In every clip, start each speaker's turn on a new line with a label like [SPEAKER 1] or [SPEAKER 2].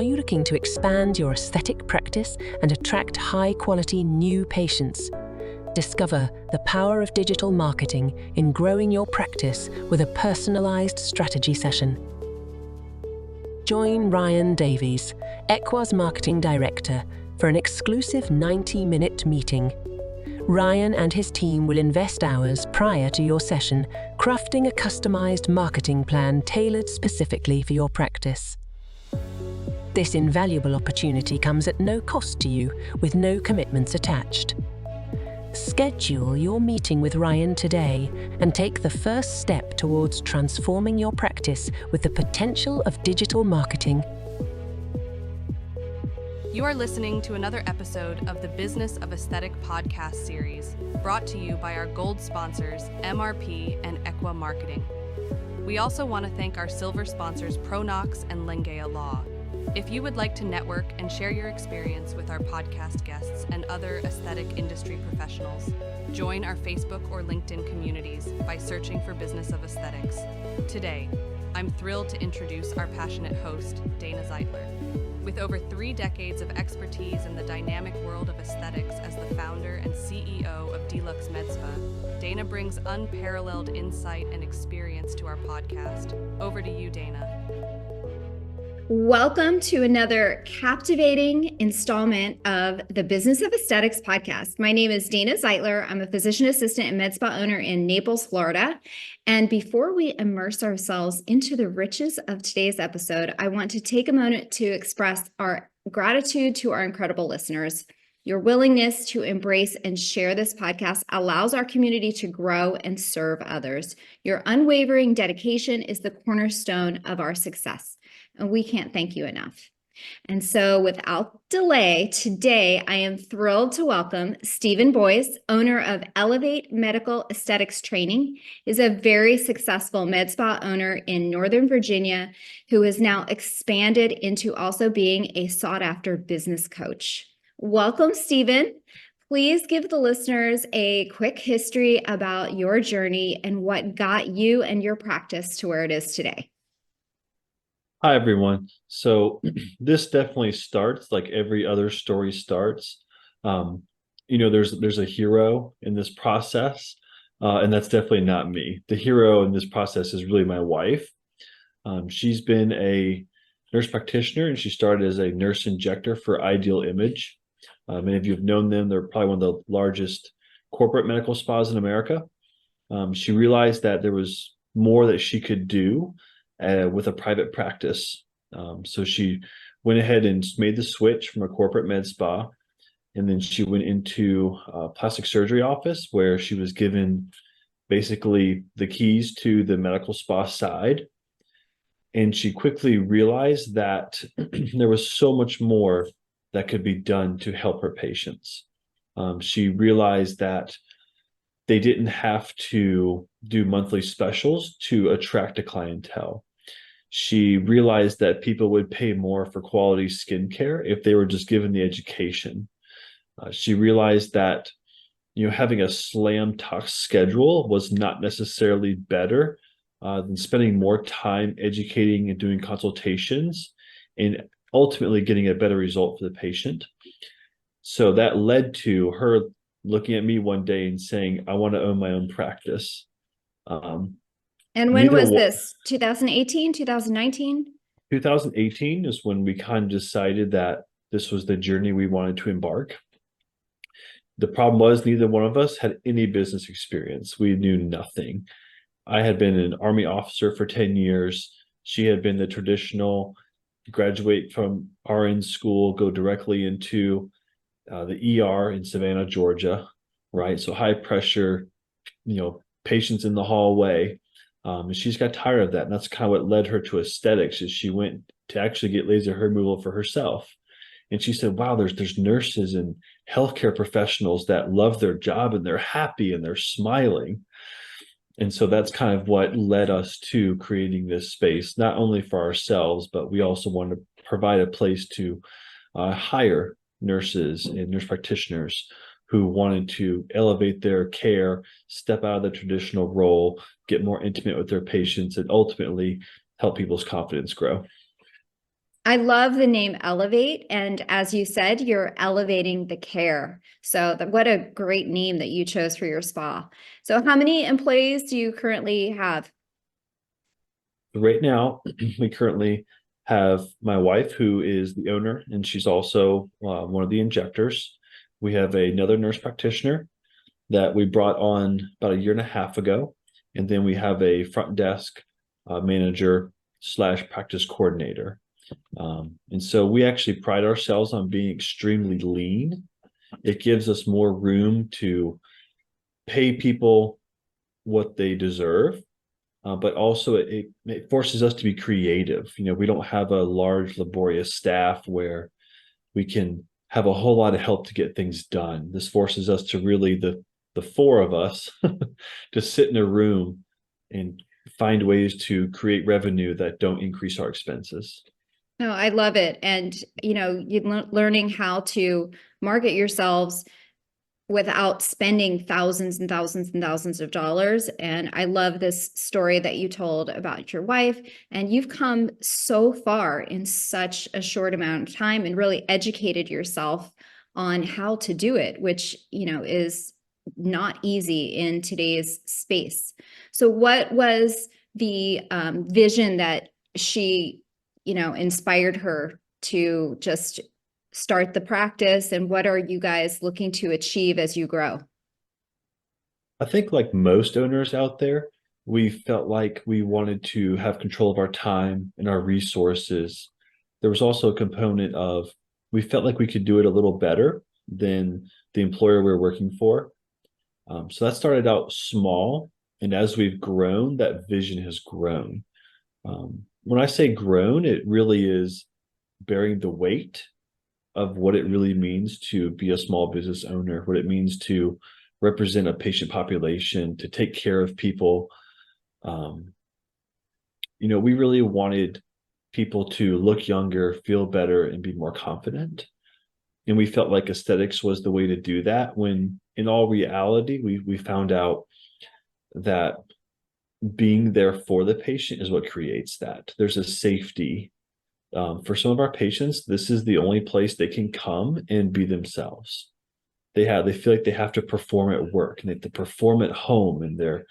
[SPEAKER 1] Are you looking to expand your aesthetic practice and attract high-quality new patients? Discover the power of digital marketing in growing your practice with a personalized strategy session. Join Ryan Davies, Equa's Marketing Director, for an exclusive 90-minute meeting. Ryan and his team will invest hours prior to your session, crafting a customized marketing plan tailored specifically for your practice. This invaluable opportunity comes at no cost to you, with no commitments attached. Schedule your meeting with Ryan today and take the first step towards transforming your practice with the potential of digital marketing.
[SPEAKER 2] You are listening to another episode of the Business of Aesthetic podcast series, brought to you by our gold sponsors, MRP and Equa Marketing. We also want to thank our silver sponsors, Pronox and Lengea Law. If you would like to network and share your experience with our podcast guests and other aesthetic industry professionals, join our Facebook or LinkedIn communities by searching for Business of Aesthetics. Today, I'm thrilled to introduce our passionate host, Dana Zeitler. With over 3 decades of expertise in the dynamic world of aesthetics as the founder and CEO of Deluxe Medspa, Dana brings unparalleled insight and experience to our podcast. Over to you, Dana.
[SPEAKER 3] Welcome to another captivating installment of the Business of Aesthetics podcast. My name is Dana Zeitler. I'm a physician assistant and med spa owner in Naples, Florida. And before we immerse ourselves into the riches of today's episode, I want to take a moment to express our gratitude to our incredible listeners. Your willingness to embrace and share this podcast allows our community to grow and serve others. Your unwavering dedication is the cornerstone of our success, and we can't thank you enough. And so without delay, today I am thrilled to welcome Stephen Boice, owner of Elevate Medical Aesthetics Training. He is a very successful med spa owner in Northern Virginia who has now expanded into also being a sought-after business coach. Welcome, Stephen. Please give the listeners a quick history about your journey and what got you and your practice to where it is today.
[SPEAKER 4] Hi, everyone. So this definitely starts like every other story starts. There's a hero in this process, and that's definitely not me. The hero in this process is really my wife. She's been a nurse practitioner, and she started as a nurse injector for Ideal Image. Many of you have known them. They're probably one of the largest corporate medical spas in America. She realized that there was more that she could do with a private practice. So she went ahead and made the switch from a corporate med spa. And then she went into a plastic surgery office where she was given basically the keys to the medical spa side. And she quickly realized that there was so much more that could be done to help her patients. She realized that they didn't have to do monthly specials to attract a clientele. She realized that people would pay more for quality skincare if they were just given the education. She realized that having a slam talk schedule was not necessarily better than spending more time educating and doing consultations and ultimately getting a better result for the patient. So that led to her looking at me one day and saying, I want to own my own practice.
[SPEAKER 3] And when was this? 2018, 2019?
[SPEAKER 4] 2018 is when we kind of decided that this was the journey we wanted to embark. The problem was neither one of us had any business experience. We knew nothing. I had been an Army officer for 10 years. She had been the traditional graduate from RN school, go directly into the ER in Savannah, Georgia, right? So high pressure, patients in the hallway. And she's got tired of that. And that's kind of what led her to aesthetics, is she went to actually get laser hair removal for herself. And she said, wow, there's nurses and healthcare professionals that love their job and they're happy and they're smiling. And so that's kind of what led us to creating this space, not only for ourselves, but we also wanted to provide a place to hire nurses and nurse practitioners who wanted to elevate their care, step out of the traditional role, get more intimate with their patients, and ultimately help people's confidence grow.
[SPEAKER 3] I love the name Elevate. And as you said, you're elevating the care. So what a great name that you chose for your spa. So how many employees do you currently have?
[SPEAKER 4] Right now, we currently have my wife, who is the owner, and she's also one of the injectors. We have another nurse practitioner that we brought on about a year and a half ago. And then we have a front desk manager slash practice coordinator. And so we actually pride ourselves on being extremely lean. It gives us more room to pay people what they deserve, but also it forces us to be creative. We don't have a large, laborious staff where we can have a whole lot of help to get things done. This forces us to really, the four of us, to sit in a room and find ways to create revenue that don't increase our expenses.
[SPEAKER 3] No, I love it. And, learning how to market yourselves without spending thousands and thousands and thousands of dollars. And I love this story that you told about your wife. And you've come so far in such a short amount of time and really educated yourself on how to do it, which, is not easy in today's space. So what was the vision that she, inspired her to just start the practice, and what are you guys looking to achieve as you grow?
[SPEAKER 4] I think, like most owners out there, we felt like we wanted to have control of our time and our resources. There was also a component of, we felt like we could do it a little better than the employer we were working for. So that started out small. And as we've grown, that vision has grown. When I say grown, it really is bearing the weight of what it really means to be a small business owner, what it means to represent a patient population, to take care of people. We really wanted people to look younger, feel better, and be more confident. And we felt like aesthetics was the way to do that, when in all reality, we found out that being there for the patient is what creates that. There's a safety. For some of our patients, this is the only place they can come and be themselves. They feel like they have to perform at work, and they have to perform at home, and their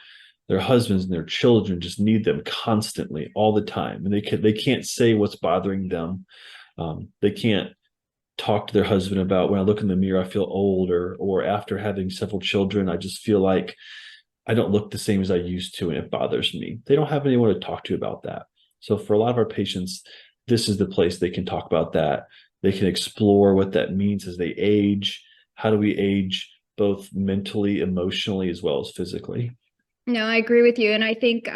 [SPEAKER 4] husbands and their children just need them constantly, all the time. And they can't say what's bothering them. They can't talk to their husband about, when I look in the mirror, I feel old, or after having several children, I just feel like I don't look the same as I used to, and it bothers me. They don't have anyone to talk to about that. So for a lot of our patients, this is the place they can talk about that. They can explore what that means as they age. How do we age both mentally, emotionally, as well as physically?
[SPEAKER 3] No, I agree with you. And I think,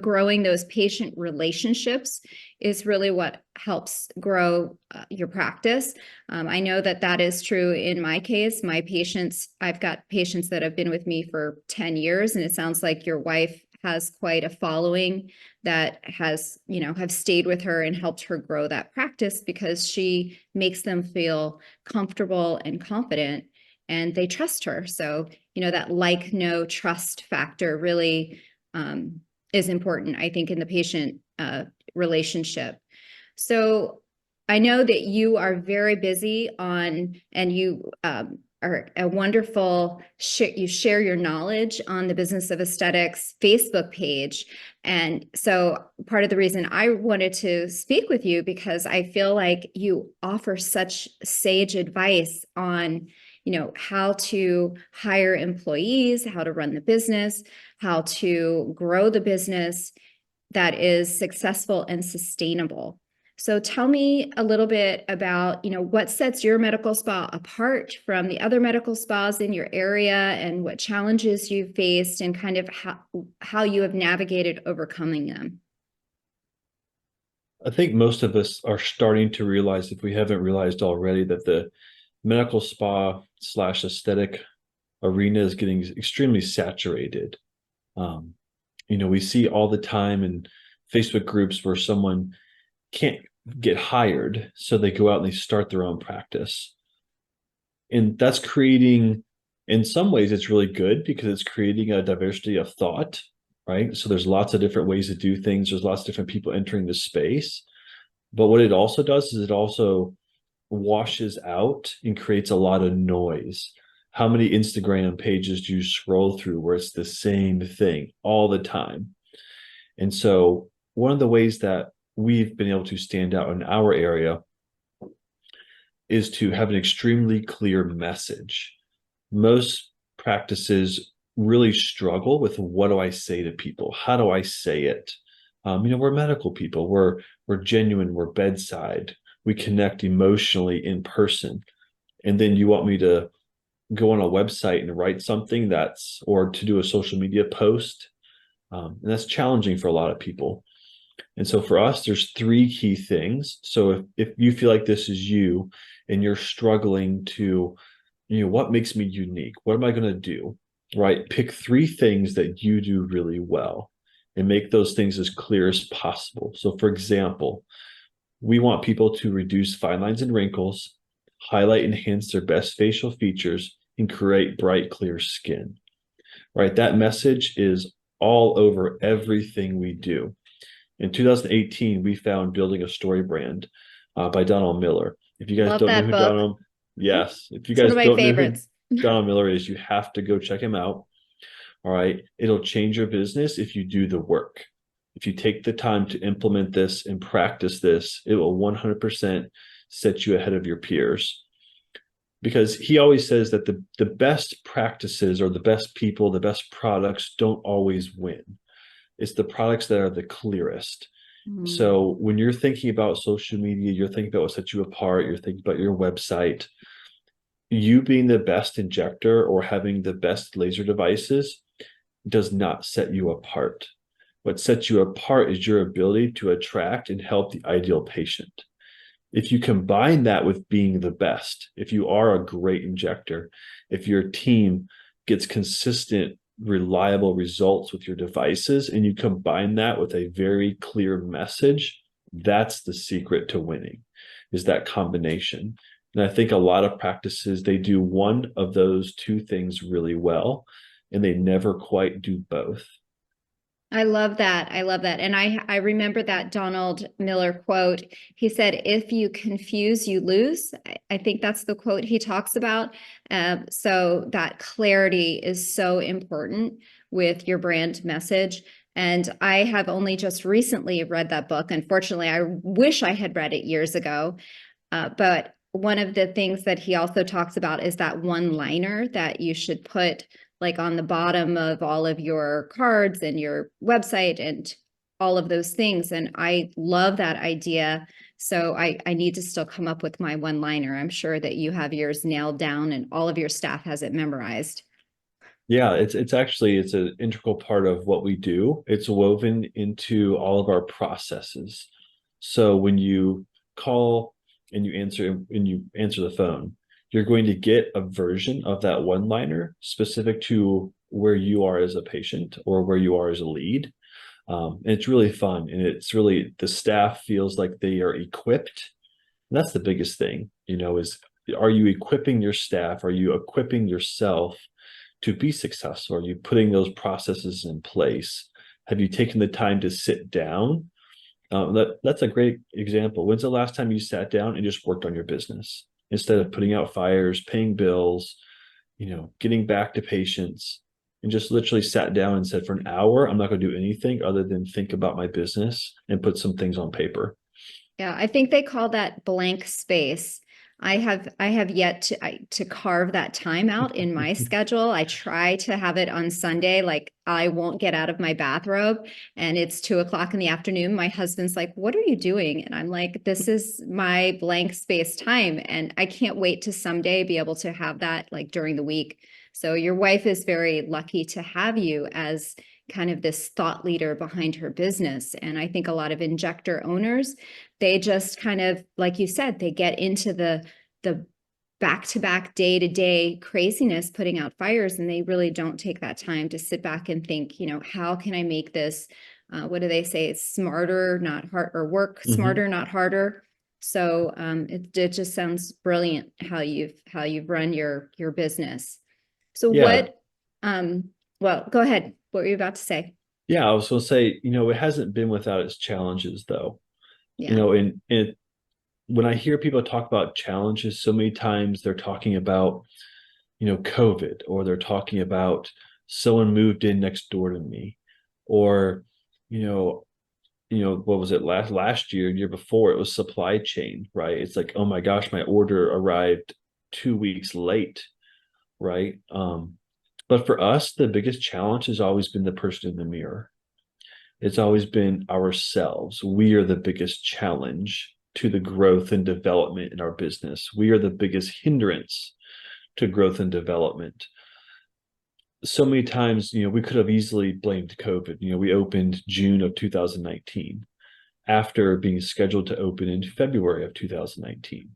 [SPEAKER 3] growing those patient relationships is really what helps grow your practice. I know that is true in my case. I've got patients that have been with me for 10 years, and it sounds like your wife has quite a following that has, have stayed with her and helped her grow that practice, because she makes them feel comfortable and confident, and they trust her. So, that know, trust factor really is important, I think, in the patient relationship. So I know that you are very busy and you are a wonderful, you share your knowledge on the Business of Aesthetics Facebook page. And so part of the reason I wanted to speak with you, because I feel like you offer such sage advice on, how to hire employees, how to run the business, how to grow the business that is successful and sustainable. So tell me a little bit about, what sets your medical spa apart from the other medical spas in your area, and what challenges you've faced, and kind of how you have navigated overcoming them.
[SPEAKER 4] I think most of us are starting to realize, if we haven't realized already, that the medical spa / aesthetic arena is getting extremely saturated. We see all the time in Facebook groups where someone can't get hired, so they go out and they start their own practice. And that's creating, in some ways, it's really good, because it's creating a diversity of thought, right? So there's lots of different ways to do things. There's lots of different people entering the space. But what it also does is it also washes out and creates a lot of noise. How many Instagram pages do you scroll through where it's the same thing all the time? And so one of the ways that we've been able to stand out in our area is to have an extremely clear message. Most practices really struggle with, what do I say to people? How do I say it? We're medical people. We're genuine. We're bedside. We connect emotionally in person. And then you want me to go on a website and write something or to do a social media post. And that's challenging for a lot of people. And so for us, there's three key things. So if you feel like this is you and you're struggling to, what makes me unique? What am I going to do? Right? Pick three things that you do really well and make those things as clear as possible. So for example, we want people to reduce fine lines and wrinkles, highlight and enhance their best facial features, and create bright, clear skin. Right? That message is all over everything we do. In 2018, we found Building a Story brand by Donald Miller. If you guys
[SPEAKER 3] Love
[SPEAKER 4] don't know
[SPEAKER 3] that
[SPEAKER 4] who
[SPEAKER 3] book.
[SPEAKER 4] Donald, yes, if you
[SPEAKER 3] It's one
[SPEAKER 4] guys
[SPEAKER 3] of my
[SPEAKER 4] don't know who
[SPEAKER 3] favorites.
[SPEAKER 4] Donald Miller is, you have to go check him out. All right. It'll change your business if you do the work. If you take the time to implement this and practice this, it will 100% set you ahead of your peers. Because he always says that the best practices or the best people, the best products don't always win. It's the products that are the clearest. So when you're thinking about social media, you're thinking about what sets you apart, you're thinking about your website, you being the best injector or having the best laser devices does not set you apart. What sets you apart is your ability to attract and help the ideal patient. If you combine that with being the best, if you are a great injector, if your team gets consistent, reliable results with your devices, and you combine that with a very clear message, that's the secret to winning, is that combination. And I think a lot of practices, they do one of those two things really well, and they never quite do both.
[SPEAKER 3] I love that. I love that. And I remember that Donald Miller quote. He said, if you confuse, you lose. I think that's the quote he talks about. So that clarity is so important with your brand message. And I have only just recently read that book. Unfortunately, I wish I had read it years ago. But one of the things that he also talks about is that one-liner that you should put like on the bottom of all of your cards and your website and all of those things. And I love that idea. So I need to still come up with my one-liner. I'm sure that you have yours nailed down and all of your staff has it memorized.
[SPEAKER 4] Yeah, it's actually an integral part of what we do. It's woven into all of our processes. So when you call and you answer the phone, you're going to get a version of that one-liner specific to where you are as a patient or where you are as a lead. And it's really fun. And it's really, the staff feels like they are equipped. And that's the biggest thing, is, are you equipping your staff? Are you equipping yourself to be successful? Are you putting those processes in place? Have you taken the time to sit down? That's a great example. When's the last time you sat down and just worked on your business instead of putting out fires, paying bills, getting back to patients, and just literally sat down and said, for an hour, I'm not going to do anything other than think about my business and put some things on paper.
[SPEAKER 3] Yeah, I think they call that blank space. I have yet to carve that time out in my schedule. I try to have it on Sunday. Like I won't get out of my bathrobe and it's 2:00 in the afternoon. My husband's like, what are you doing? And I'm like, this is my blank space time. And I can't wait to someday be able to have that like during the week. So your wife is very lucky to have you as kind of this thought leader behind her business. And I think a lot of injector owners, they just kind of, like you said, they get into the back-to-back day-to-day craziness, putting out fires, and they really don't take that time to sit back and think, how can I make this, what do they say? It's smarter, not hard, or work smarter, not harder. So it just sounds brilliant how you've run your business. So
[SPEAKER 4] Yeah.
[SPEAKER 3] well, go ahead. What were you about to say?
[SPEAKER 4] Yeah, I was going to say, it hasn't been without its challenges, though.
[SPEAKER 3] Yeah.
[SPEAKER 4] And when I hear people talk about challenges, so many times they're talking about, COVID, or they're talking about someone moved in next door to me, or, what was it last year before, it was supply chain, right? It's like, oh my gosh, my order arrived 2 weeks late, right? But for us, the biggest challenge has always been the person in the mirror. It's always been ourselves. We are the biggest challenge to the growth and development in our business. We are the biggest hindrance to growth and development. So many times, we could have easily blamed COVID. We opened June of 2019 after being scheduled to open in February of 2019.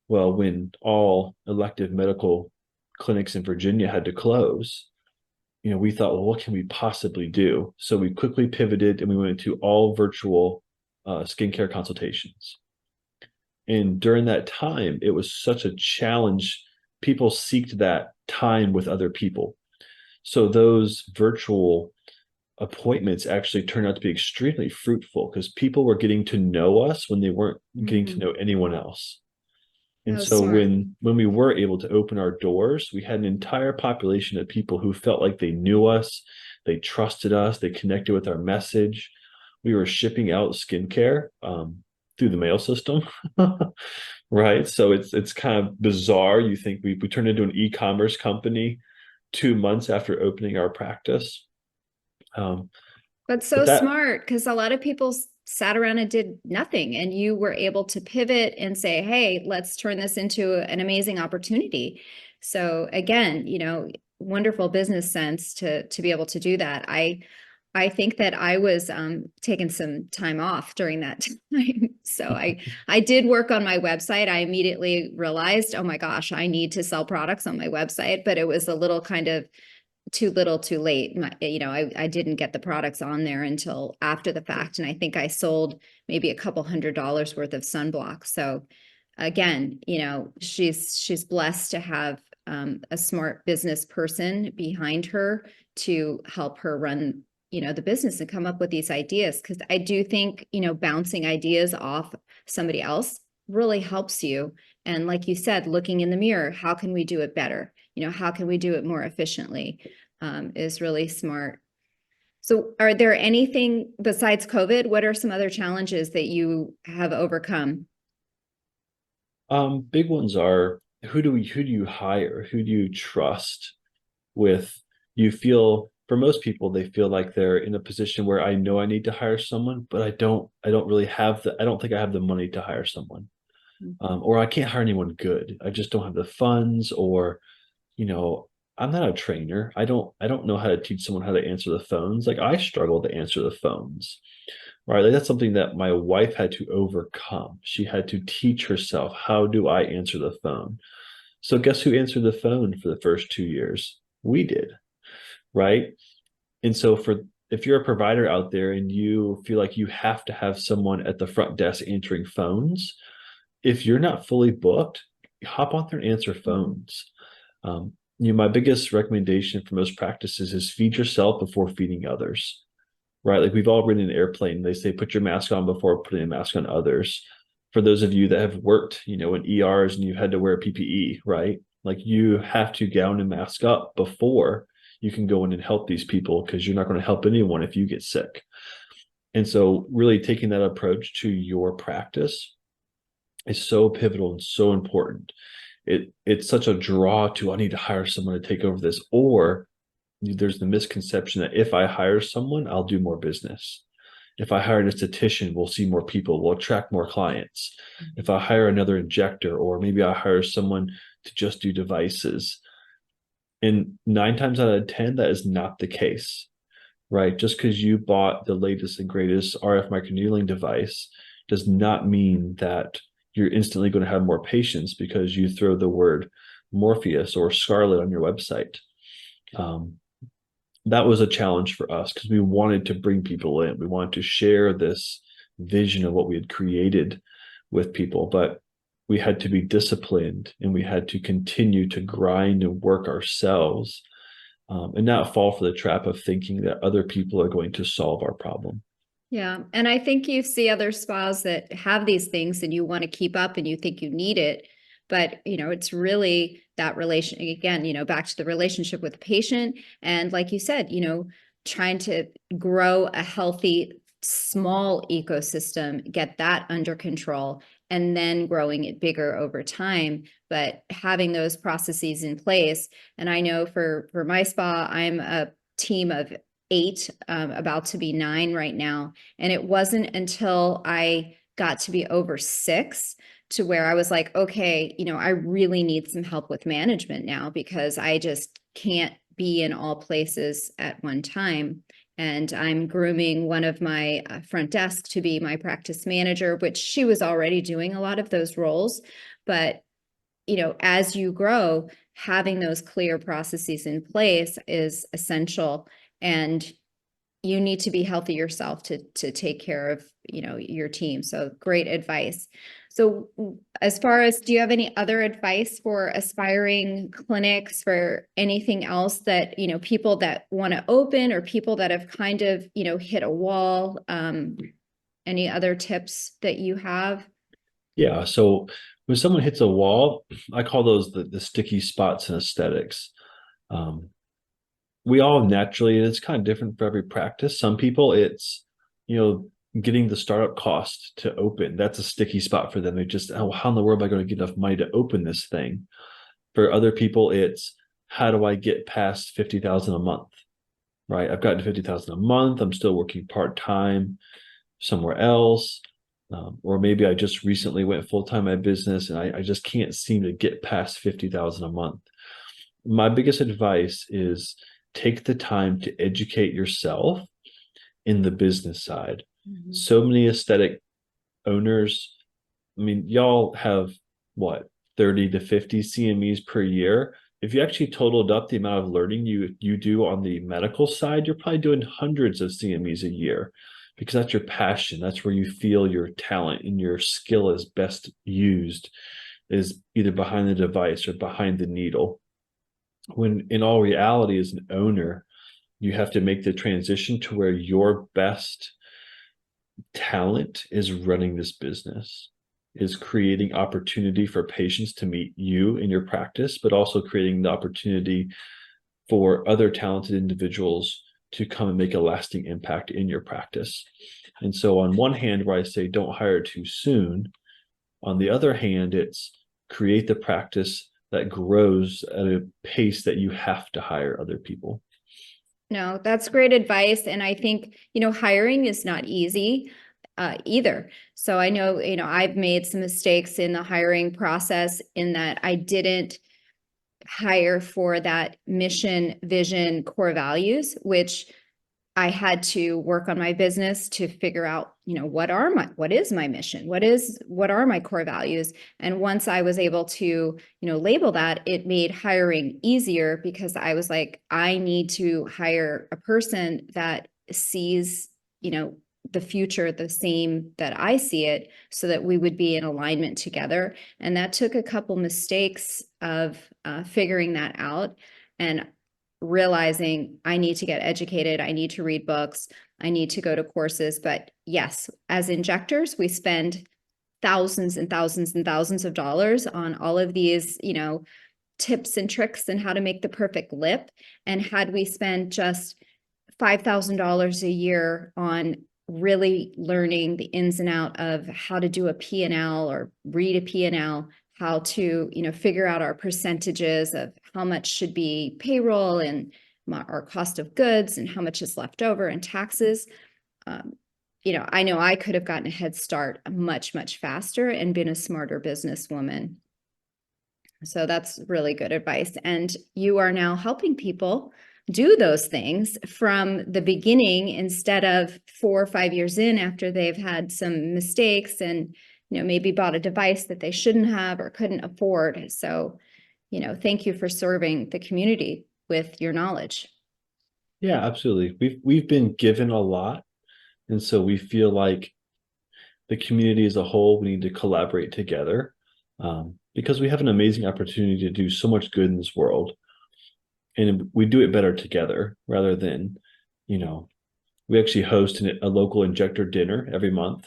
[SPEAKER 4] Well, when all elective medical clinics in Virginia had to close, we thought, well, what can we possibly do? So we quickly pivoted and we went to all virtual skincare consultations. And during that time, it was such a challenge. People seeked that time with other people. So those virtual appointments actually turned out to be extremely fruitful because people were getting to know us when they weren't getting to know anyone else. And
[SPEAKER 3] Oh,
[SPEAKER 4] so
[SPEAKER 3] smart.
[SPEAKER 4] when we were able to open our doors, we had an entire population of people who felt like they knew us, they trusted us, they connected with our message. We were shipping out skincare through the mail system, right? So it's kind of bizarre. You think we turned into an e-commerce company 2 months after opening our practice.
[SPEAKER 3] But so
[SPEAKER 4] But that
[SPEAKER 3] smart, because a lot of people sat around and did nothing, and you were able to pivot and say, hey, let's turn this into an amazing opportunity. So again, wonderful business sense to be able to do that. I think that I was taking some time off during that time. So I did work on my website. I immediately realized, oh my gosh, I need to sell products on my website, but it was a little kind of too little too late. I didn't get the products on there until after the fact. And I think I sold maybe a couple $100 worth of sunblock. So again, she's blessed to have a smart business person behind her to help her run the business and come up with these ideas. Because I do think, bouncing ideas off somebody else really helps you. And like you said, looking in the mirror, how can we do it better? How can we do it more efficiently, is really smart. So are there anything besides COVID? What are some other challenges that you have overcome?
[SPEAKER 4] big ones are, who do you hire? Who do you trust with? You feel, for most people, they feel like they're in a position where I know I need to hire someone, but I don't really I don't think I have the money to hire someone. Or I can't hire anyone good. I just don't have the funds, or, you know, I'm not a trainer. I don't know how to teach someone how to answer the phones. Like, I struggle to answer the phones, right? Like, that's something that my wife had to overcome. She had to teach herself, how do I answer the phone? So guess who answered the phone for the first 2 years? We did, right? And so if you're a provider out there and you feel like you have to have someone at the front desk answering phones, if you're not fully booked, hop on there and answer phones. My biggest recommendation for most practices is feed yourself before feeding others, right? Like, we've all ridden an airplane. They say, put your mask on before putting a mask on others. For those of you that have worked, in ERs and you've had to wear PPE, right? Like, you have to gown and mask up before you can go in and help these people, because you're not going to help anyone if you get sick. And so really taking that approach to your practice is so pivotal and so important. It's such a draw to, I need to hire someone to take over this. Or there's the misconception that if I hire someone, I'll do more business. If I hire an esthetician, we'll see more people, we'll attract more clients. If I hire another injector, or maybe I hire someone to just do devices. And 9 times out of 10, that is not the case, right? Just because you bought the latest and greatest RF microneedling device does not mean that you're instantly going to have more patients because you throw the word Morpheus or Scarlet on your website. That was a challenge for us because we wanted to bring people in. We wanted to share this vision of what we had created with people, but we had to be disciplined, and we had to continue to grind and work ourselves, and not fall for the trap of thinking that other people are going to solve our problem.
[SPEAKER 3] Yeah. And I think you see other spas that have these things and you want to keep up and you think you need it. But, it's really that relation again, back to the relationship with the patient. And like you said, trying to grow a healthy, small ecosystem, get that under control, and then growing it bigger over time. But having those processes in place. And I know for my spa, I'm a team of 8, about to be 9 right now. And it wasn't until I got to be over 6 to where I was like, okay, I really need some help with management now because I just can't be in all places at one time. And I'm grooming one of my front desk to be my practice manager, which she was already doing a lot of those roles. But, as you grow, having those clear processes in place is essential. And you need to be healthy yourself to take care of, your team. So great advice. So as far as, do you have any other advice for aspiring clinics, for anything else that, people that want to open or people that have kind of, hit a wall? Any other tips that you have?
[SPEAKER 4] Yeah. So when someone hits a wall, I call those the sticky spots in aesthetics. We all naturally, it's kind of different for every practice. Some people, it's, getting the startup cost to open. That's a sticky spot for them. They just, oh, how in the world am I going to get enough money to open this thing? For other people, it's how do I get past 50,000 a month? Right. I've gotten 50,000 a month. I'm still working part-time somewhere else. Or maybe I just recently went full-time in my business and I just can't seem to get past 50,000 a month. My biggest advice is take the time to educate yourself in the business side. Mm-hmm. So many aesthetic owners, I mean, y'all have what, 30 to 50 CMEs per year. If you actually totaled up the amount of learning you do on the medical side, you're probably doing hundreds of CMEs a year because that's your passion. That's where you feel your talent and your skill is best used, is either behind the device or behind the needle. When in all reality, as an owner, you have to make the transition to where your best talent is running this business, is creating opportunity for patients to meet you in your practice, but also creating the opportunity for other talented individuals to come and make a lasting impact in your practice. And so on one hand, where I say don't hire too soon, on the other hand, it's create the practice that grows at a pace that you have to hire other people.
[SPEAKER 3] No, that's great advice. And I think, hiring is not easy either. So I know, I've made some mistakes in the hiring process in that I didn't hire for that mission, vision, core values, which I had to work on my business to figure out, what is my mission? What are my core values? And once I was able to, label that, it made hiring easier because I was like, I need to hire a person that sees, the future the same that I see it, so that we would be in alignment together. And that took a couple mistakes of figuring that out and realizing I need to get educated. I need to read books. I need to go to courses. But yes, as injectors, we spend thousands and thousands and thousands of dollars on all of these, tips and tricks and how to make the perfect lip. And had we spent just $5,000 a year on really learning the ins and out of how to do a P&L or read a P&L, how to, figure out our percentages of how much should be payroll and our cost of goods and how much is left over and taxes. I know I could have gotten a head start much, much faster and been a smarter businesswoman. So that's really good advice. And you are now helping people do those things from the beginning instead of 4 or 5 years in after they've had some mistakes and maybe bought a device that they shouldn't have or couldn't afford. So, thank you for serving the community with your knowledge.
[SPEAKER 4] Yeah, absolutely. We've been given a lot. And so we feel like the community as a whole, we need to collaborate together because we have an amazing opportunity to do so much good in this world. And we do it better together rather than, We actually host a local injector dinner every month.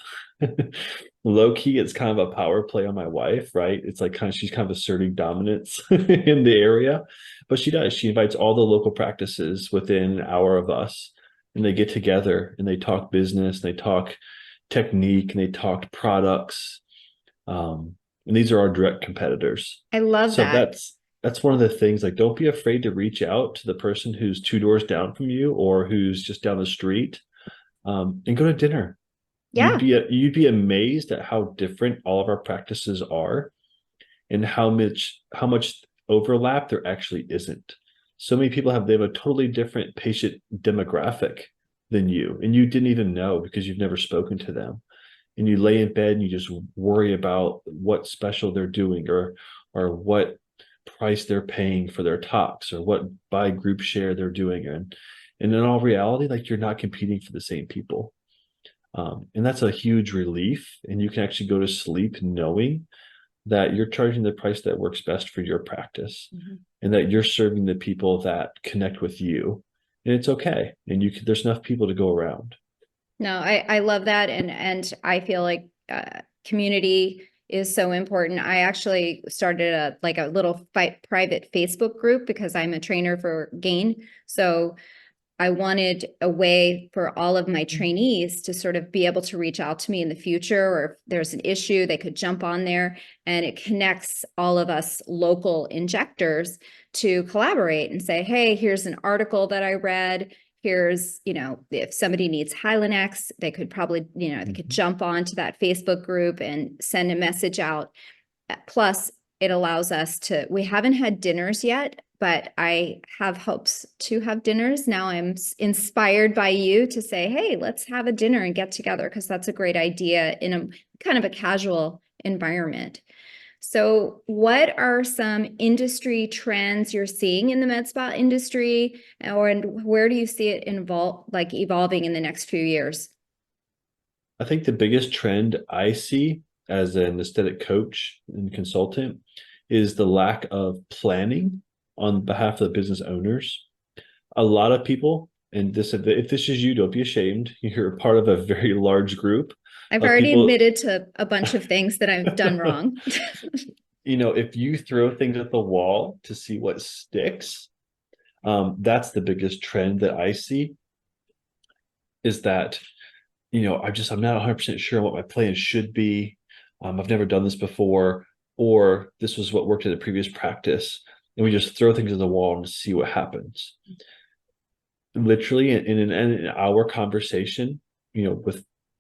[SPEAKER 4] Low key, it's kind of a power play on my wife, right? It's like she's kind of asserting dominance in the area, but she does. She invites all the local practices within an hour of us, and they get together and they talk business, and they talk technique, and they talk products. And these are our direct competitors.
[SPEAKER 3] I love
[SPEAKER 4] So
[SPEAKER 3] that.
[SPEAKER 4] that's one of the things. Like, don't be afraid to reach out to the person who's 2 doors down from you or who's just down the street, and go to dinner.
[SPEAKER 3] Yeah.
[SPEAKER 4] You'd be amazed at how different all of our practices are, and how much overlap there actually isn't. So many people they have a totally different patient demographic than you, and you didn't even know because you've never spoken to them. And you lay in bed and you just worry about what special they're doing, or what price they're paying for their talks, or what buy group share they're doing. And in all reality, like, you're not competing for the same people. And that's a huge relief. And you can actually go to sleep knowing that you're charging the price that works best for your practice, and that you're serving the people that connect with you. And it's okay. And there's enough people to go around.
[SPEAKER 3] No, I love that. And I feel like community is so important. I actually started a little private Facebook group because I'm a trainer for Gain. So I wanted a way for all of my trainees to sort of be able to reach out to me in the future, or if there's an issue, they could jump on there, and it connects all of us local injectors to collaborate and say, hey, here's an article that I read. Here's, if somebody needs Hylenex, they could probably, they could jump onto that Facebook group and send a message out. Plus, it allows us we haven't had dinners yet, but I have hopes to have dinners. Now I'm inspired by you to say, hey, let's have a dinner and get together, because that's a great idea in a kind of a casual environment. So what are some industry trends you're seeing in the med spa industry, and where do you see it evolving in the next few years?
[SPEAKER 4] I think the biggest trend I see as an aesthetic coach and consultant is the lack of planning on behalf of the business owners. A lot of people, and if this is you, don't be ashamed. You're a part of a very large group.
[SPEAKER 3] I've already admitted to a bunch of things that I've done wrong.
[SPEAKER 4] If you throw things at the wall to see what sticks, that's the biggest trend that I see, is that, I'm not 100% sure what my plan should be. I've never done this before, or this was what worked at a previous practice, and we just throw things at the wall and see what happens. Literally, in an hour conversation,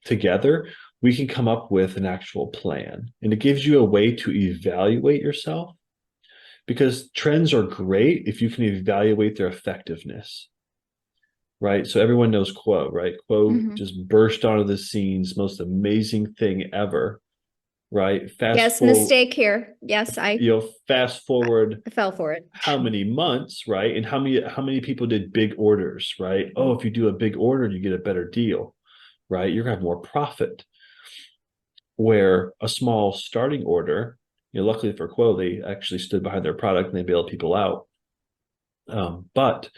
[SPEAKER 4] together, we can come up with an actual plan, and it gives you a way to evaluate yourself, because trends are great if you can evaluate their effectiveness. Right. So everyone knows Quo, right? Quo just burst onto the scenes, most amazing thing ever. Right.
[SPEAKER 3] Mistake here. Yes,
[SPEAKER 4] fast forward.
[SPEAKER 3] I fell for it.
[SPEAKER 4] How many months, right? And how many people did big orders, right? Oh, if you do a big order, you get a better deal, right? You're gonna have more profit. Where a small starting order, luckily for Quo, they actually stood behind their product and they bailed people out. But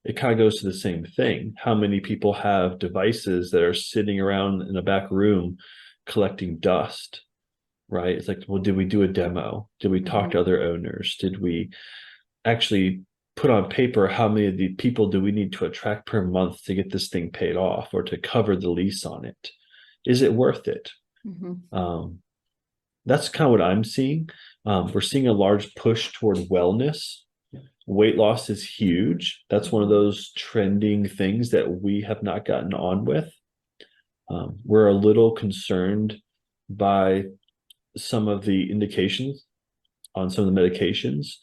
[SPEAKER 4] it kind of goes to the same thing. How many people have devices that are sitting around in a back room collecting dust, right? It's like, well, did we do a demo? Did we talk to other owners? Did we actually put on paper how many of the people do we need to attract per month to get this thing paid off, or to cover the lease on it? Is it worth it? That's kind of what I'm seeing. We're seeing a large push toward wellness. Weight loss is huge. That's one of those trending things that we have not gotten on with. We're a little concerned by some of the indications on some of the medications.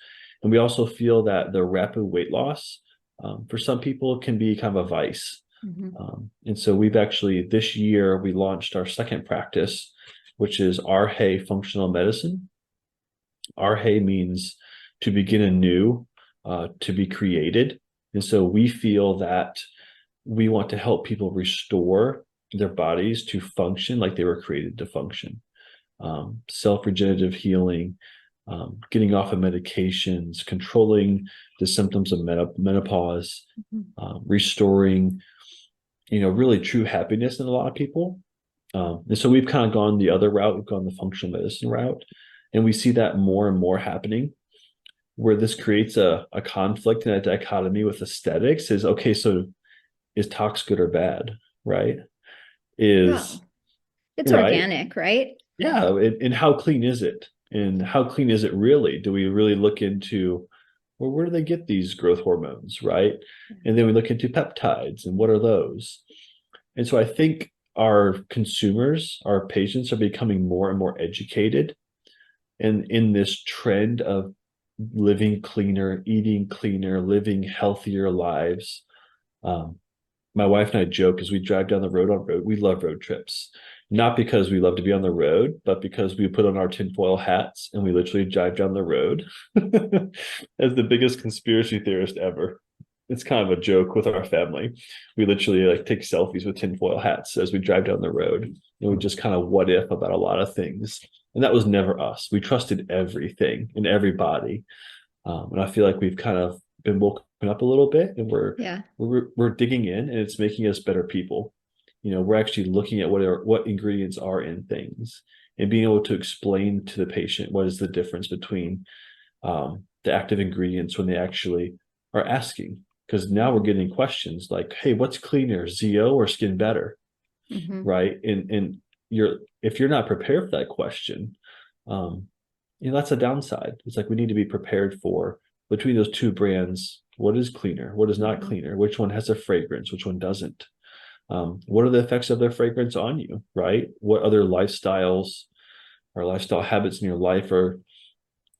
[SPEAKER 4] And we also feel that the rapid weight loss, for some people, can be kind of a vice. And so we've actually, this year, we launched our second practice, which is RHA Functional Medicine. RHA means to begin anew, to be created. And so we feel that we want to help people restore their bodies to function like they were created to function. Self-regenerative healing, getting off of medications, controlling the symptoms of menopause, restoring really true happiness in a lot of people. And so we've kind of gone the other route. We've gone the functional medicine route, and we see that more and more happening, where this creates a conflict and a dichotomy with aesthetics. Is okay, so is tox good or bad, right? Is
[SPEAKER 3] Well, it's
[SPEAKER 4] right.
[SPEAKER 3] organic, right?
[SPEAKER 4] Yeah, and how clean is it? And how clean is it really? Do we really look into, well, where do they get these growth hormones, right? And then we look into peptides and what are those? And so I think our consumers, our patients are becoming more and more educated, and in this trend of living cleaner, eating cleaner, living healthier lives. Um, my wife and I joke as we drive down the road on road. We love road trips, not because we love to be on the road, but because we put on our tinfoil hats and we literally drive down the road. As the biggest conspiracy theorist ever, it's kind of a joke with our family. We literally like take selfies with tinfoil hats as we drive down the road, and we just kind of what if about a lot of things. And that was never us. We trusted everything and everybody, and I feel like we've kind of been woken up a little bit, and
[SPEAKER 3] Yeah.
[SPEAKER 4] we're digging in, and it's making us better people. We're actually looking at what ingredients are in things, and being able to explain to the patient what is the difference between the active ingredients when they actually are asking. Because now we're getting questions like, "Hey, what's cleaner, ZO or Skin Better?"
[SPEAKER 3] Mm-hmm.
[SPEAKER 4] Right? And if you're not prepared for that question, um, that's a downside. It's like we need to be prepared for between those two brands. What is cleaner? What is not cleaner? Which one has a fragrance? Which one doesn't? What are the effects of their fragrance on you? Right? What other lifestyles or lifestyle habits in your life are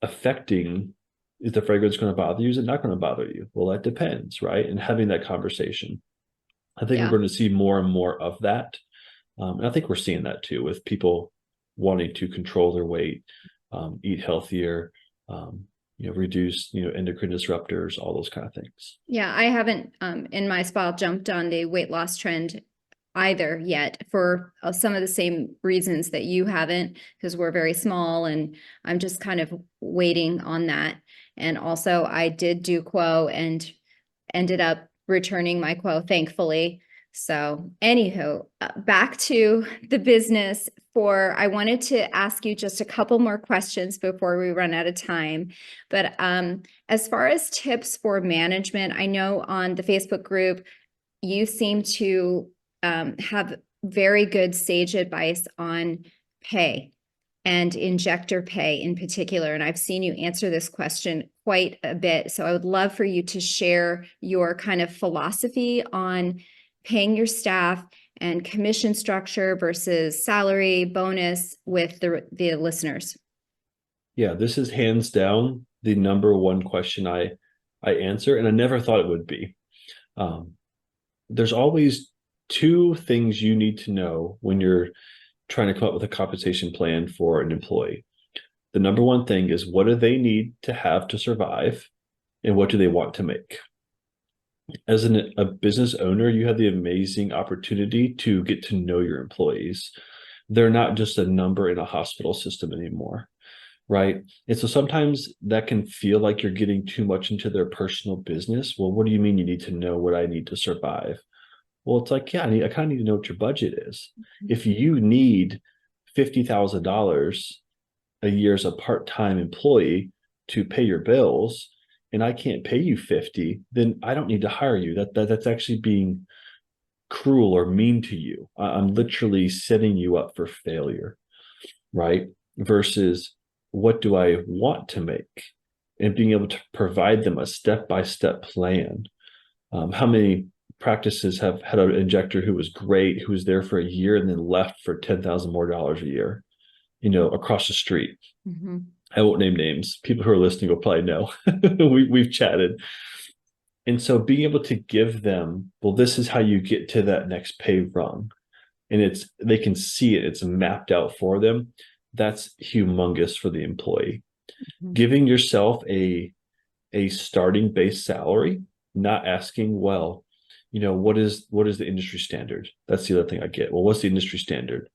[SPEAKER 4] affecting? Is the fragrance going to bother you? Is it not going to bother you? Well, that depends, right? And having that conversation. I think we're
[SPEAKER 3] Yeah.
[SPEAKER 4] going to see more and more of that. And I think we're seeing that too with people wanting to control their weight, eat healthier, reduce, endocrine disruptors, all those kind of things.
[SPEAKER 3] Yeah, I haven't in my spa jumped on the weight loss trend either yet for some of the same reasons that you haven't, because we're very small and I'm just kind of waiting on that. And also I did do Quo and ended up returning my Quo, thankfully. So anywho, back to the business. I wanted to ask you just a couple more questions before we run out of time. But as far as tips for management, I know on the Facebook group, you seem to have very good sage advice on pay and injector pay in particular. And I've seen you answer this question quite a bit. So I would love for you to share your kind of philosophy on paying your staff and commission structure versus salary, bonus with the listeners.
[SPEAKER 4] Yeah, this is hands down the number one question I answer, and I never thought it would be. There's always two things you need to know when you're trying to come up with a compensation plan for an employee. The number one thing is, what do they need to have to survive, and what do they want to make? As a business owner, you have the amazing opportunity to get to know your employees. They're not just a number in a hospital system anymore, right? And so sometimes that can feel like you're getting too much into their personal business. Well, what do you mean you need to know what I need to survive? Well, it's like, yeah, I kind of need to know what your budget is. If you need $50,000 a year as a part-time employee to pay your bills, and I can't pay you 50, then I don't need to hire you. That's actually being cruel or mean to you. I'm literally setting you up for failure, right? Versus, what do I want to make, and being able to provide them a step-by-step plan. How many practices have had an injector who was great, who was there for a year and then left for $10,000 more a year, across the street?
[SPEAKER 3] Mm-hmm.
[SPEAKER 4] I won't name names. People who are listening will probably know. We've chatted. And so being able to give them, well, this is how you get to that next pay rung. And they can see it, it's mapped out for them. That's humongous for the employee.
[SPEAKER 3] Mm-hmm.
[SPEAKER 4] Giving yourself a starting base salary, not asking, well, what is the industry standard? That's the other thing I get. Well, what's the industry standard?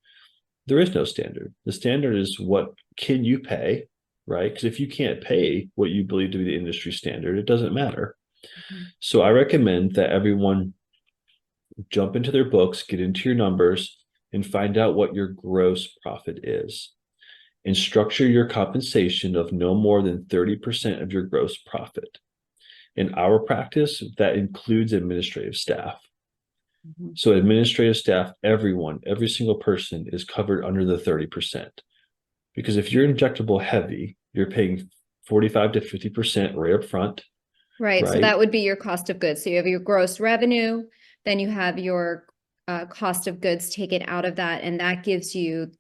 [SPEAKER 4] There is no standard. The standard is, what can you pay, right? Because if you can't pay what you believe to be the industry standard, it doesn't matter. Mm-hmm. So I recommend that everyone jump into their books, get into your numbers, and find out what your gross profit is. And structure your compensation of no more than 30% of your gross profit. In our practice, that includes administrative staff. So administrative staff, everyone, every single person is covered under the 30%. Because if you're injectable heavy, you're paying 45 to 50% right up front.
[SPEAKER 3] Right. So that would be your cost of goods. So you have your gross revenue, then you have your cost of goods taken out of that, and that gives you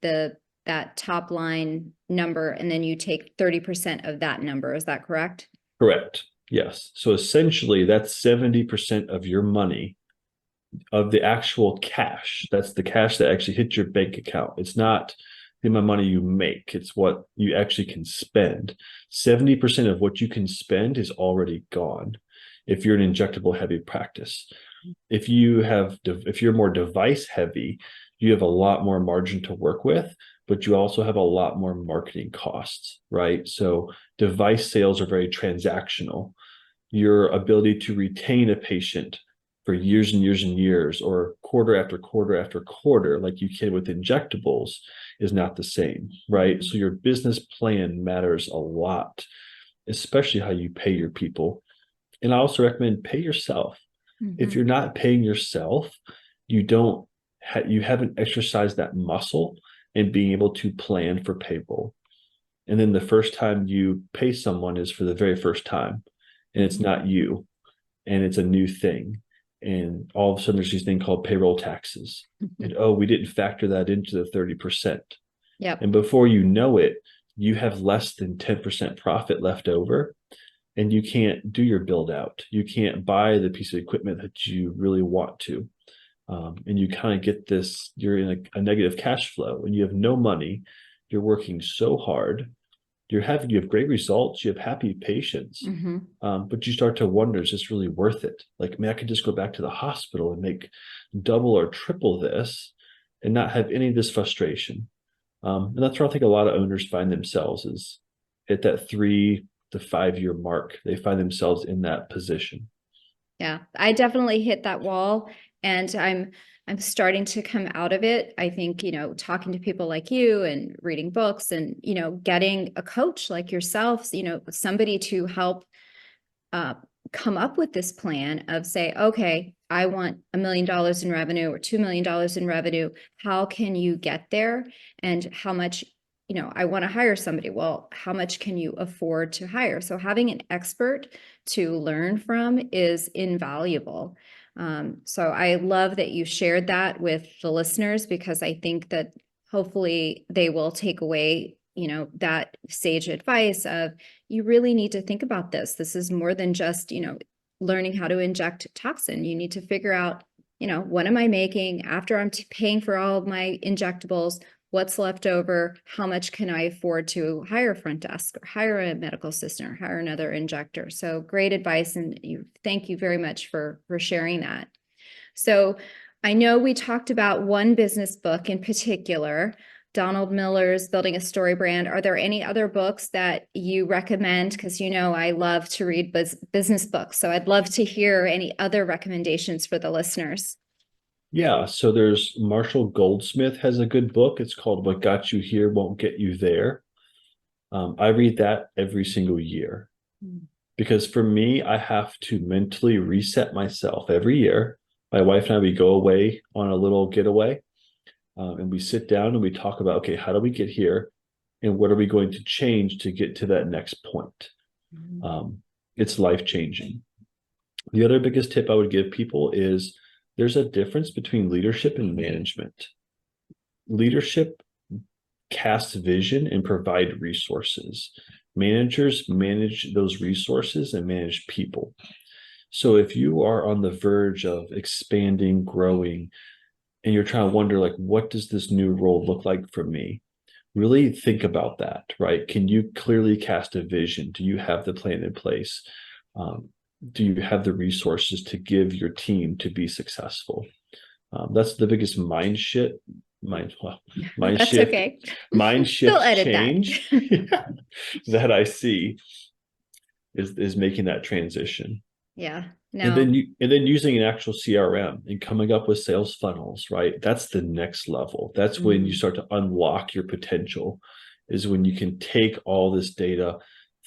[SPEAKER 3] that top line number, and then you take 30% of that number. Is that correct?
[SPEAKER 4] Correct. Yes. So essentially, that's 70% of your money, of the actual cash. That's the cash that actually hits your bank account. It's not the amount of money you make, it's what you actually can spend. 70% of what you can spend is already gone if you're an injectable heavy practice. If you're more device heavy, you have a lot more margin to work with, but you also have a lot more marketing costs, right? So device sales are very transactional. Your ability to retain a patient for years and years and years, or quarter after quarter after quarter, like you can with injectables, is not the same, right? So your business plan matters a lot, especially how you pay your people. And I also recommend pay yourself. If you're not paying yourself, you haven't exercised that muscle in being able to plan for payroll. And then the first time you pay someone is for the very first time, and it's not you, and it's a new thing. And all of a sudden there's this thing called payroll taxes. And we didn't factor that into the 30%.
[SPEAKER 3] Yep.
[SPEAKER 4] And before you know it, you have less than 10% profit left over, and you can't do your build out. You can't buy the piece of equipment that you really want to. And you kind of get this, you're in a negative cash flow, and you have no money. You're working so hard. You have great results. You have happy patients, but you start to wonder, is this really worth it? Like, man, I could just go back to the hospital and make double or triple this and not have any of this frustration. And that's where I think a lot of owners find themselves, is at that 3 to 5 year mark. They find themselves in that position.
[SPEAKER 3] Yeah, I definitely hit that wall, and I'm starting to come out of it. I think, talking to people like you and reading books and, getting a coach like yourself, somebody to help come up with this plan of, say, okay, I want $1 million in revenue or $2 million in revenue. How can you get there? And how much, I want to hire somebody. Well, how much can you afford to hire? So having an expert to learn from is invaluable. So I love that you shared that with the listeners, because I think that hopefully they will take away, that sage advice of, you really need to think about this. This is more than just, learning how to inject toxin. You need to figure out, what am I making after I'm paying for all of my injectables? What's left over? How much can I afford to hire a front desk, or hire a medical assistant, or hire another injector? So great advice. And thank you very much for sharing that. So I know we talked about one business book in particular, Donald Miller's Building a Story Brand. Are there any other books that you recommend? Because I love to read business books. So I'd love to hear any other recommendations for the listeners.
[SPEAKER 4] Yeah, so there's Marshall Goldsmith has a good book. It's called What Got You Here Won't Get You There. I read that every single year, because for me, I have to mentally reset myself every year. My wife and I, we go away on a little getaway, and we sit down and we talk about, okay, how do we get here? And what are we going to change to get to that next point? It's life-changing. The other biggest tip I would give people is, there's a difference between leadership and management. Leadership casts vision and provide resources. Managers manage those resources and manage people. So if you are on the verge of expanding, growing, and you're trying to wonder, like, what does this new role look like for me? Really think about that, right? Can you clearly cast a vision? Do you have the plan in place? Do you have the resources to give your team to be successful? That's the biggest mind shift
[SPEAKER 3] Okay.
[SPEAKER 4] Mind shift change that I see is making that transition.
[SPEAKER 3] Yeah.
[SPEAKER 4] And
[SPEAKER 3] No.
[SPEAKER 4] then using an actual CRM and coming up with sales funnels, right? That's the next level. That's when you start to unlock your potential, is when you can take all this data,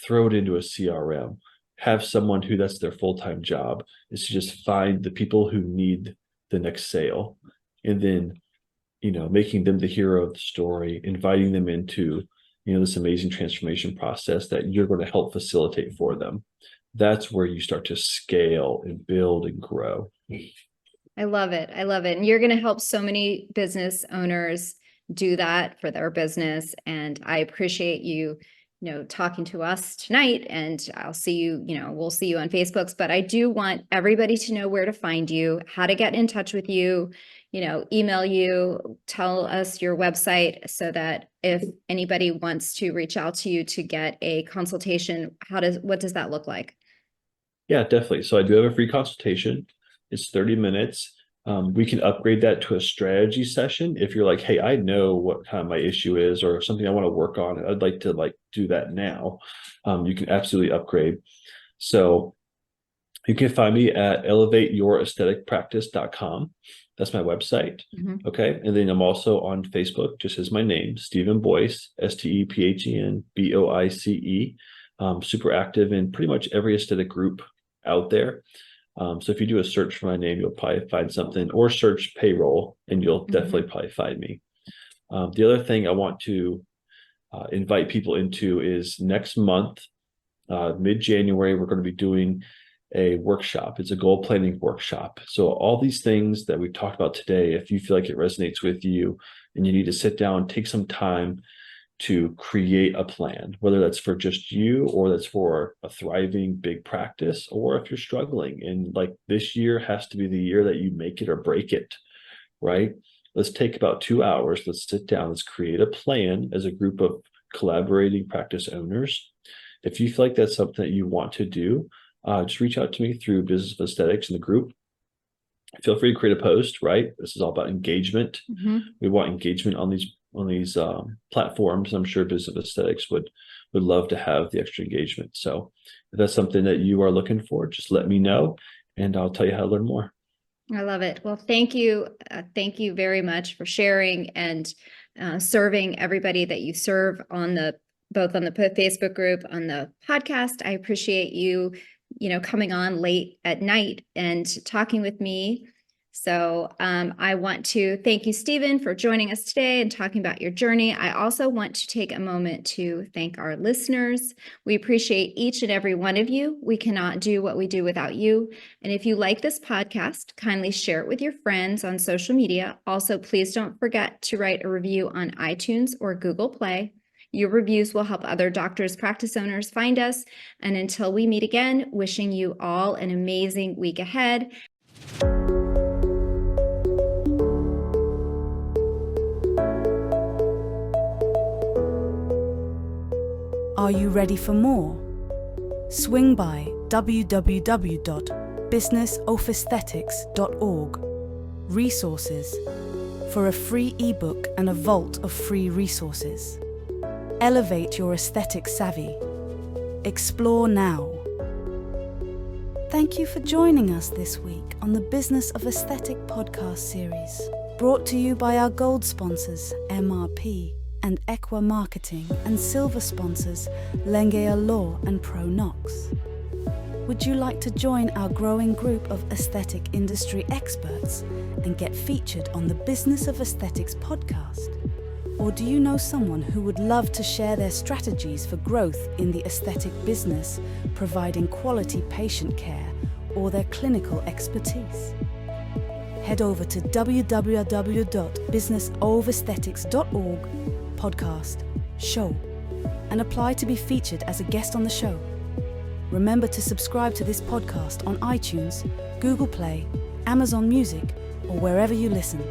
[SPEAKER 4] throw it into a CRM, have someone who that's their full-time job, is to just find the people who need the next sale, and then, making them the hero of the story, inviting them into, this amazing transformation process that you're going to help facilitate for them. That's where you start to scale and build and grow.
[SPEAKER 3] I love it. I love it. And you're going to help so many business owners do that for their business. And I appreciate you, talking to us tonight, and I'll see you, we'll see you on Facebooks, but I do want everybody to know where to find you, how to get in touch with you, email you, tell us your website, so that if anybody wants to reach out to you to get a consultation, what does that look like?
[SPEAKER 4] Yeah, definitely. So I do have a free consultation. It's 30 minutes. We can upgrade that to a strategy session. If you're like, hey, I know what kind of my issue is, or something I want to work on, I'd like to do that now. You can absolutely upgrade. So you can find me at elevateyourestheticpractice.com. That's my website. Okay. And then I'm also on Facebook, just as my name, Stephen Boice, StephenBoice. Super active in pretty much every aesthetic group out there. So if you do a search for my name, you'll probably find something, or search payroll, and you'll definitely probably find me. The other thing I want to invite people into is next month, mid-January, we're going to be doing a workshop. It's a goal planning workshop. So all these things that we talked about today, if you feel like it resonates with you and you need to sit down, take some time to create a plan, whether that's for just you or that's for a thriving big practice, or if you're struggling and this year has to be the year that you make it or break it, right? Let's take about 2 hours. Let's sit down. Let's create a plan as a group of collaborating practice owners. If you feel like that's something that you want to do, just reach out to me through Business of Aesthetics in the group. Feel free to create a post, right? This is all about engagement. We want engagement on these platforms. I'm sure Business of Aesthetics would love to have the extra engagement. So if that's something that you are looking for, just let me know and I'll tell you how to learn more.
[SPEAKER 3] I love it. Well, thank you. Thank you very much for sharing and serving everybody that you serve both on the Facebook group, on the podcast. I appreciate you, coming on late at night and talking with me. So I want to thank you, Stephen, for joining us today and talking about your journey. I also want to take a moment to thank our listeners. We appreciate each and every one of you. We cannot do what we do without you. And if you like this podcast, kindly share it with your friends on social media. Also, please don't forget to write a review on iTunes or Google Play. Your reviews will help other doctors, practice owners find us. And until we meet again, wishing you all an amazing week ahead.
[SPEAKER 5] Are you ready for more? Swing by www.businessofesthetics.org. Resources for a free ebook and a vault of free resources. Elevate your aesthetic savvy. Explore now. Thank you for joining us this week on the Business of Aesthetic podcast series, brought to you by our gold sponsors, MRP and Equa Marketing, and silver sponsors, Lengea Law and ProNox. Would you like to join our growing group of aesthetic industry experts and get featured on the Business of Aesthetics podcast? Or do you know someone who would love to share their strategies for growth in the aesthetic business, providing quality patient care, or their clinical expertise? Head over to www.businessofesthetics.org podcast show and apply to be featured as a guest on the show. Remember to subscribe to this podcast on iTunes, Google Play, Amazon Music, or wherever you listen.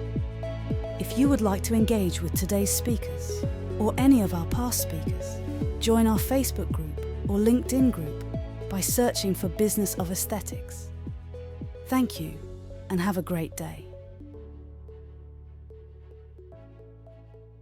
[SPEAKER 5] If you would like to engage with today's speakers or any of our past speakers, join our Facebook group or LinkedIn group by searching for Business of Aesthetics. Thank you and have a great day.